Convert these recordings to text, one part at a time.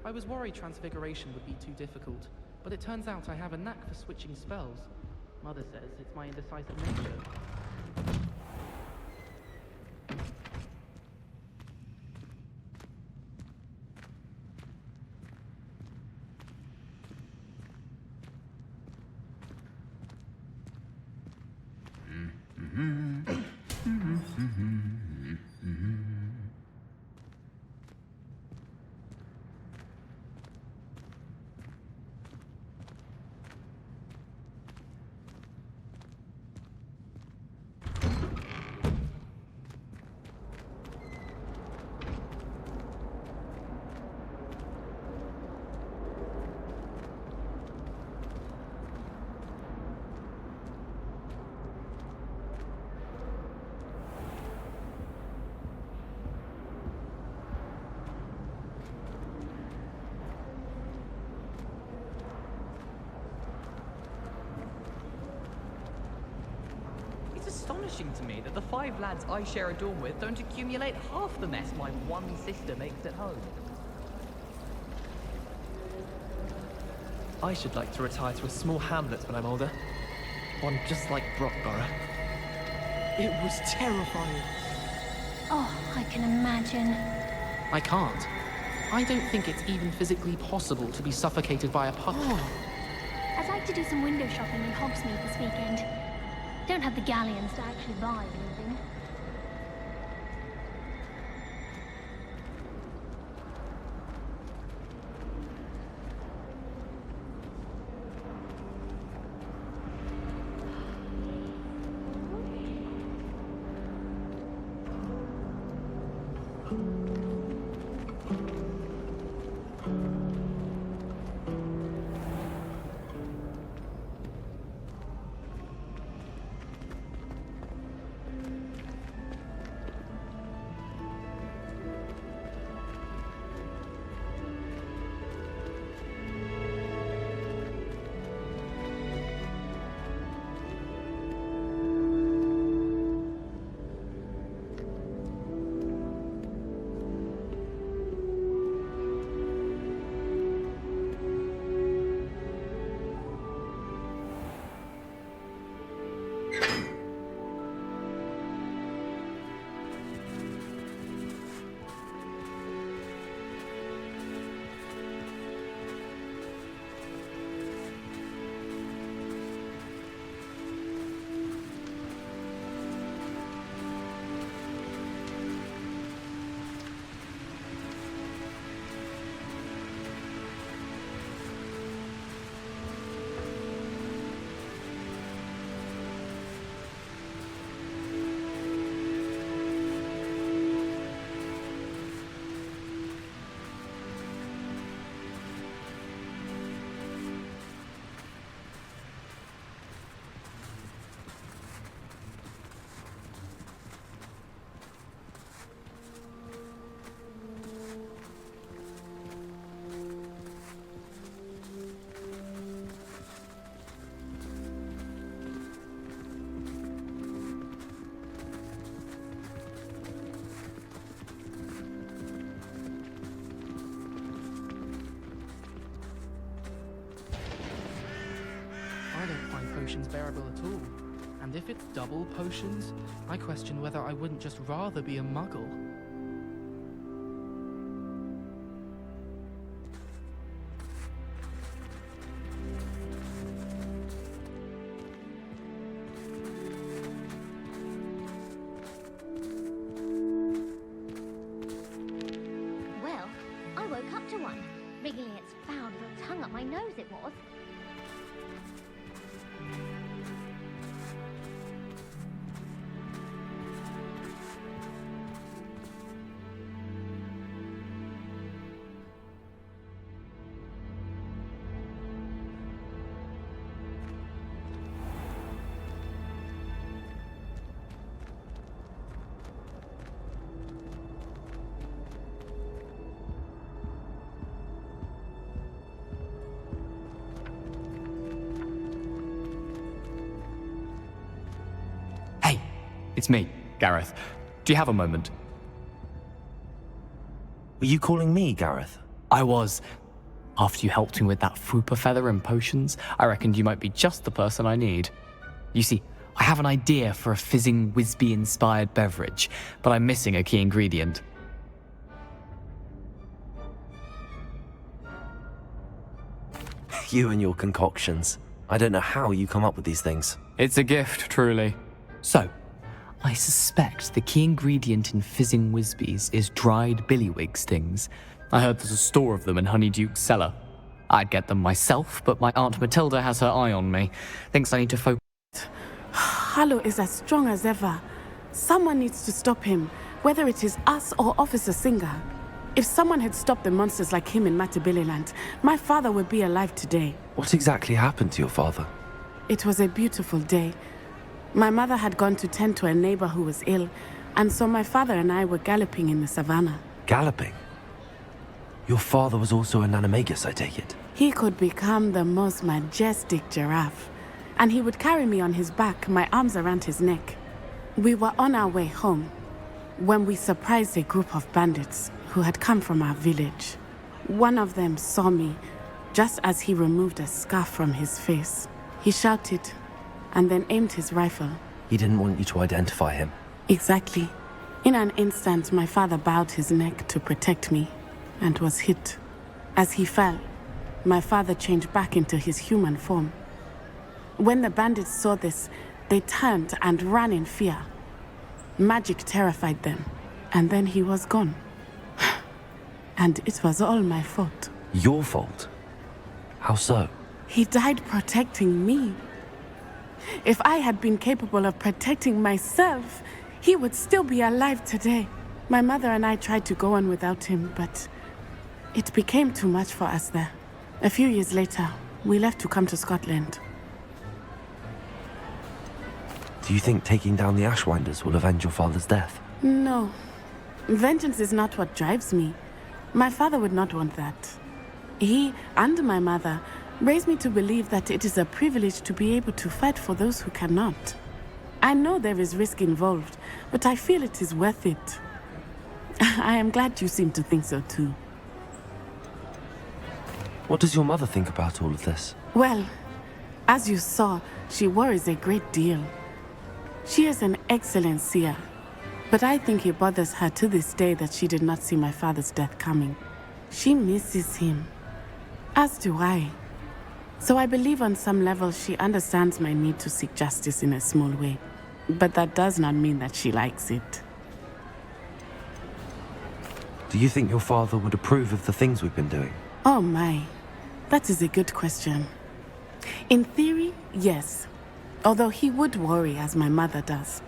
I was worried transfiguration would be too difficult, but it turns out I have a knack for switching spells. Mother says it's my indecisive nature. It's astonishing to me that the 5 lads I share a dorm with don't accumulate half the mess my one sister makes at home. I should like to retire to a small hamlet when I'm older. One just like Brockborough. It was terrifying. Oh, I can imagine. I can't. I don't think it's even physically possible to be suffocated by a puff. I'd like to do some window shopping in Hogsmeade this weekend. Don't have the galleons to actually buy anything. I don't find potions bearable at all. And if it's double potions, I question whether I wouldn't just rather be a muggle. Well, I woke up to one. Wriggling its foul little tongue up my nose it was. It's me, Gareth. Do you have a moment? Were you calling me, Gareth? I was. After you helped me with that fupa feather and potions, I reckoned you might be just the person I need. You see, I have an idea for a fizzing Whizbee-inspired beverage, but I'm missing a key ingredient. You and your concoctions. I don't know how you come up with these things. It's a gift, truly. So, I suspect the key ingredient in fizzing Whizbees is dried billywig stings. I heard there's a store of them in Honeyduke's cellar. I'd get them myself, but my Aunt Matilda has her eye on me. Thinks I need to focus. Harlow is as strong as ever. Someone needs to stop him, whether it is us or Officer Singer. If someone had stopped the monsters like him in Matabeleland, my father would be alive today. What exactly happened to your father? It was a beautiful day. My mother had gone to tend to a neighbor who was ill, and so my father and I were galloping in the savannah. Galloping? Your father was also an animagus, I take it? He could become the most majestic giraffe, and he would carry me on his back, my arms around his neck. We were on our way home when we surprised a group of bandits who had come from our village. One of them saw me just as he removed a scarf from his face. He shouted and then aimed his rifle. He didn't want you to identify him. Exactly. In an instant, my father bowed his neck to protect me and was hit. As he fell, my father changed back into his human form. When the bandits saw this, they turned and ran in fear. Magic terrified them, and then he was gone. And it was all my fault. Your fault? How so? He died protecting me. If I had been capable of protecting myself, he would still be alive today. My mother and I tried to go on without him, but it became too much for us there. A few years later, we left to come to Scotland. Do you think taking down the Ashwinders will avenge your father's death? No. Vengeance is not what drives me. My father would not want that. He and my mother raised me to believe that it is a privilege to be able to fight for those who cannot. I know there is risk involved, but I feel it is worth it. I am glad you seem to think so too. What does your mother think about all of this? Well, as you saw, she worries a great deal. She is an excellent seer, but I think it bothers her to this day that she did not see my father's death coming. She misses him, as do I. So I believe on some level she understands my need to seek justice in a small way. But that does not mean that she likes it. Do you think your father would approve of the things we've been doing? Oh my, that is a good question. In theory, yes. Although he would worry as my mother does.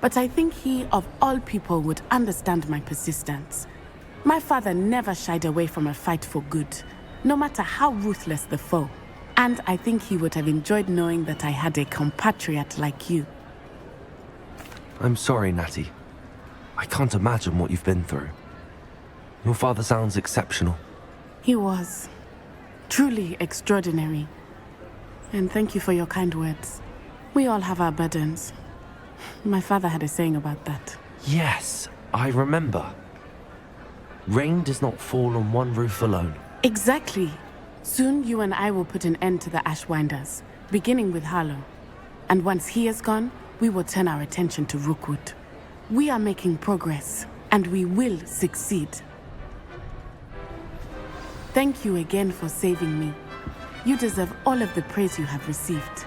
But I think he, of all people, would understand my persistence. My father never shied away from a fight for good, no matter how ruthless the foe. And I think he would have enjoyed knowing that I had a compatriot like you. I'm sorry, Natty. I can't imagine what you've been through. Your father sounds exceptional. He was. Truly extraordinary. And thank you for your kind words. We all have our burdens. My father had a saying about that. Yes, I remember. Rain does not fall on one roof alone. Exactly. Soon you and I will put an end to the Ashwinders, beginning with Harlow. And once he is gone, we will turn our attention to Rookwood. We are making progress, and we will succeed. Thank you again for saving me. You deserve all of the praise you have received.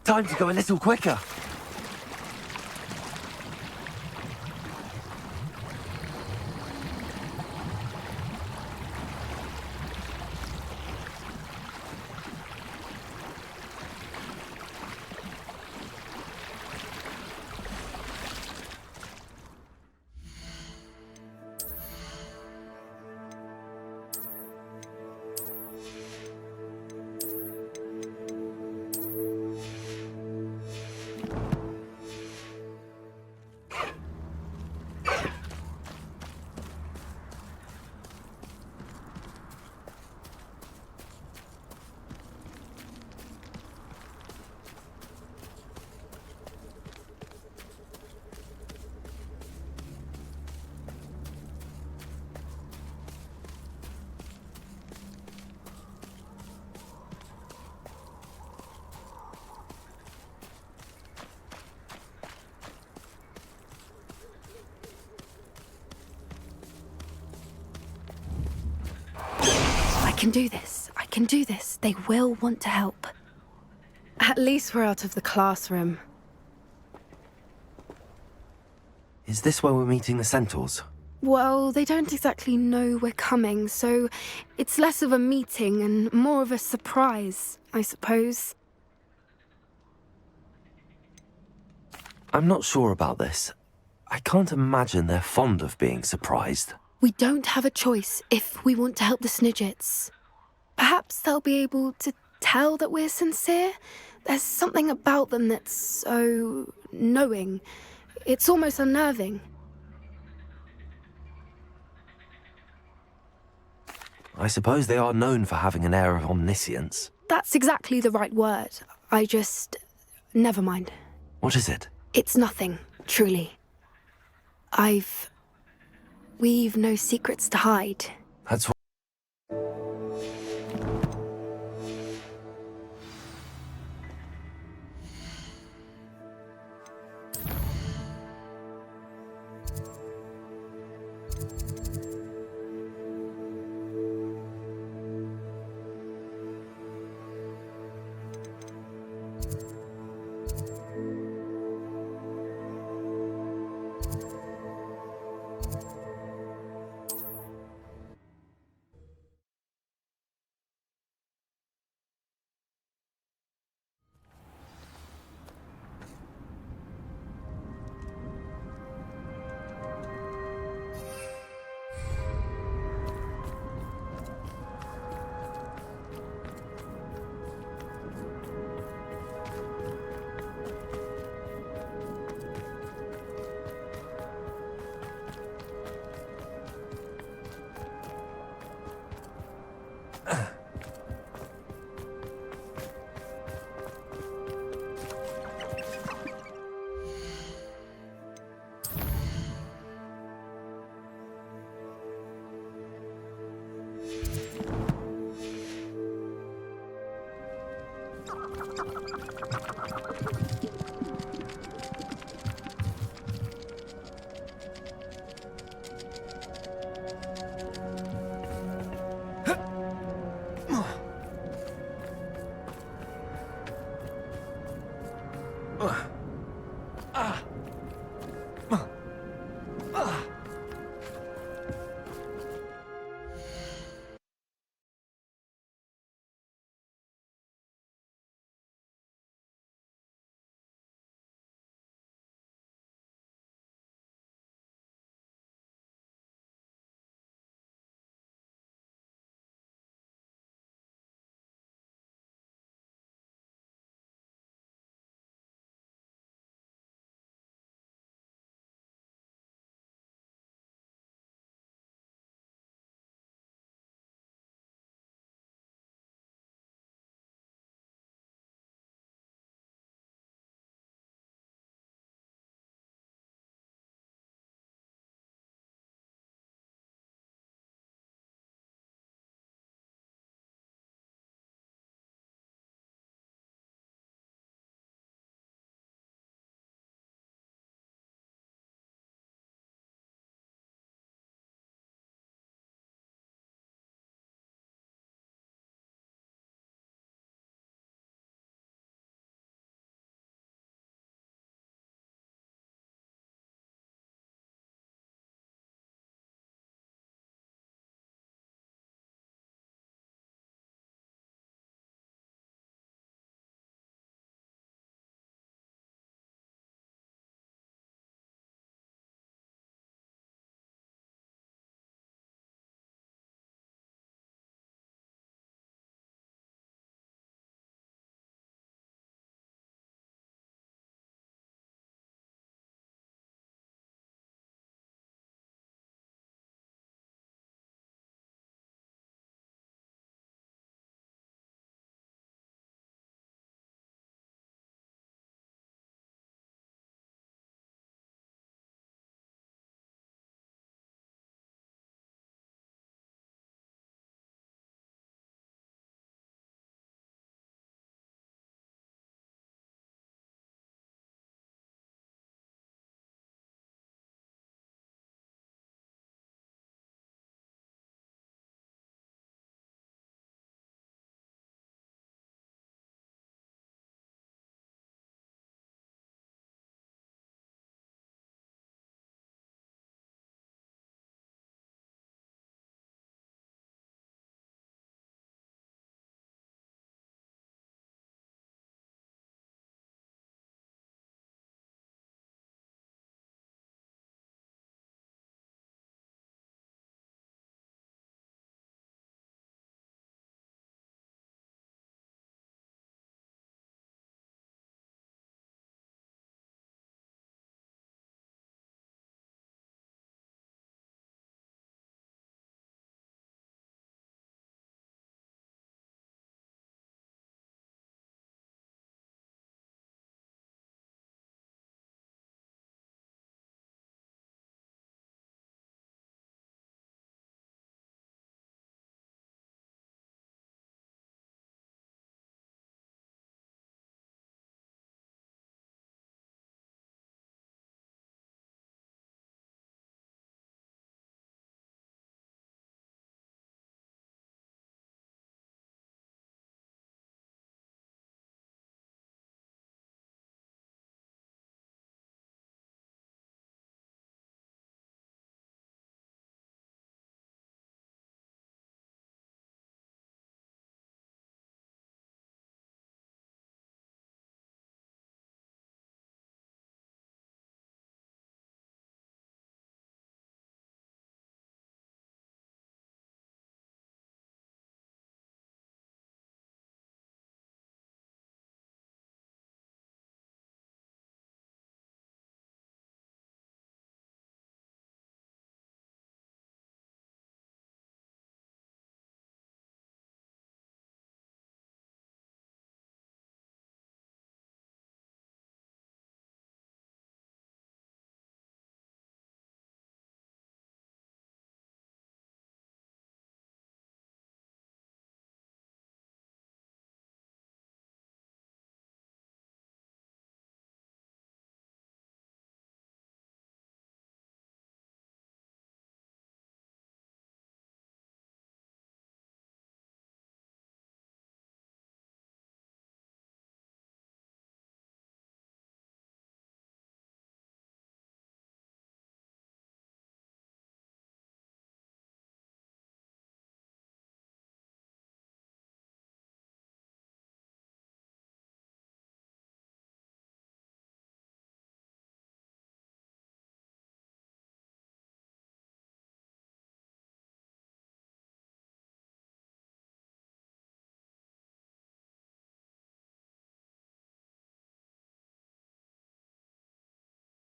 Time to go a little quicker. I can do this. I can do this. They will want to help. At least we're out of the classroom. Is this where we're meeting the centaurs? Well, they don't exactly know we're coming, so it's less of a meeting and more of a surprise, I suppose. I'm not sure about this. I can't imagine they're fond of being surprised. We don't have a choice if we want to help the Snidgets. Perhaps they'll be able to tell that we're sincere. There's something about them that's so knowing. It's almost unnerving. I suppose they are known for having an air of omniscience. That's exactly the right word. Never mind. What is it? It's nothing, truly. We've no secrets to hide. That's what... Ugh.